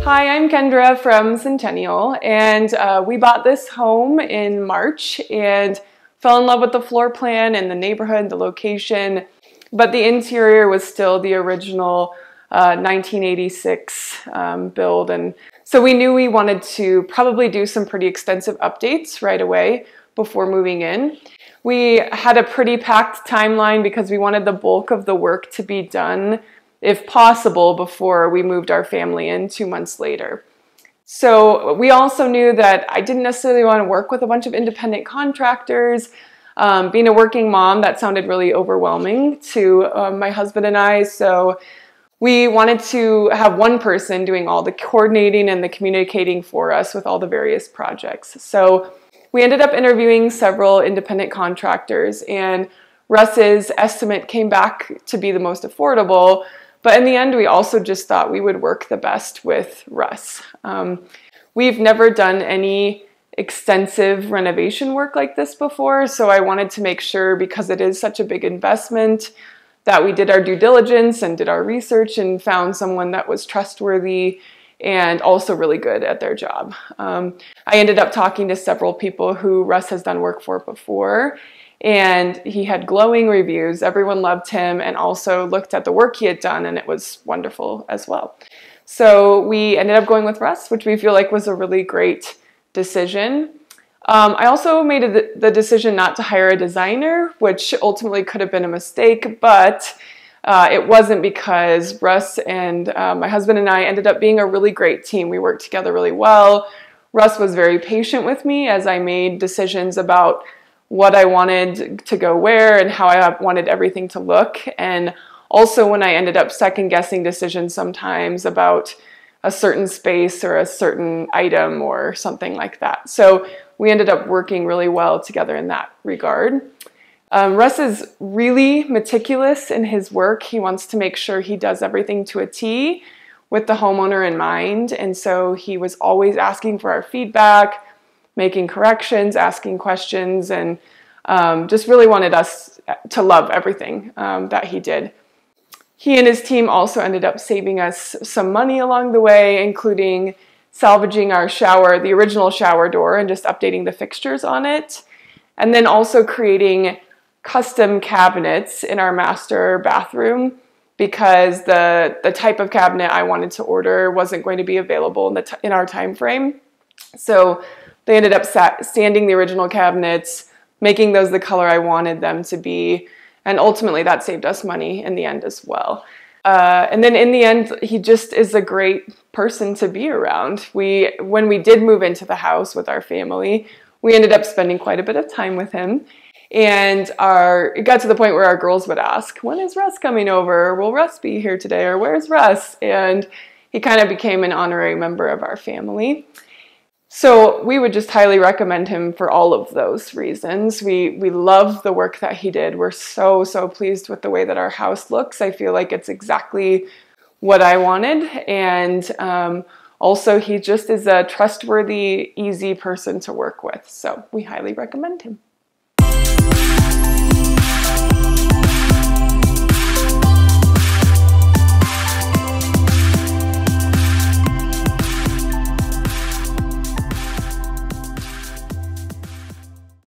Hi, I'm Kendra from Centennial, and we bought this home in March and fell in love with the floor plan and the neighborhood, the location, but the interior was still the original 1986 build, and so we knew we wanted to probably do some pretty extensive updates right away before moving in. We had a pretty packed timeline because we wanted the bulk of the work to be done, if possible, before we moved our family in 2 months later. So we also knew that I didn't necessarily want to work with a bunch of independent contractors. Being a working mom, that sounded really overwhelming to my husband and I. So we wanted to have one person doing all the coordinating and the communicating for us with all the various projects. So we ended up interviewing several independent contractors, and Russ's estimate came back to be the most affordable. But in the end, we also just thought we would work the best with Russ. We've never done any extensive renovation work like this before, so I wanted to make sure, because it is such a big investment, that we did our due diligence and did our research and found someone that was trustworthy and also really good at their job. I ended up talking to several people who Russ has done work for before, and he had glowing reviews. Everyone loved him and also looked at the work he had done, and it was wonderful as well. So we ended up going with Russ, which we feel like was a really great decision. I also made the decision not to hire a designer, which ultimately could have been a mistake, but it wasn't, because Russ and my husband and I ended up being a really great team. We worked together really well. Russ was very patient with me as I made decisions about what I wanted to go where and how I wanted everything to look. And also when I ended up second guessing decisions sometimes about a certain space or a certain item or something like that. So we ended up working really well together in that regard. Russ is really meticulous in his work. He wants to make sure he does everything to a T with the homeowner in mind. And so he was always asking for our feedback, making corrections, asking questions, and just really wanted us to love everything that he did. He and his team also ended up saving us some money along the way, including salvaging our shower, the original shower door, and just updating the fixtures on it. And then also creating custom cabinets in our master bathroom, because the type of cabinet I wanted to order wasn't going to be available in our time frame. So they ended up sanding the original cabinets, making those the color I wanted them to be, and ultimately that saved us money in the end as well. And then in the end, he just is a great person to be around. When we did move into the house with our family, we ended up spending quite a bit of time with him. And it got to the point where our girls would ask, when is Russ coming over? Will Russ be here today? Or where's Russ? And he kind of became an honorary member of our family. So we would just highly recommend him for all of those reasons. We love the work that he did. We're so pleased with the way that our house looks. I feel like it's exactly what I wanted. And also, he just is a trustworthy, easy person to work with. So we highly recommend him.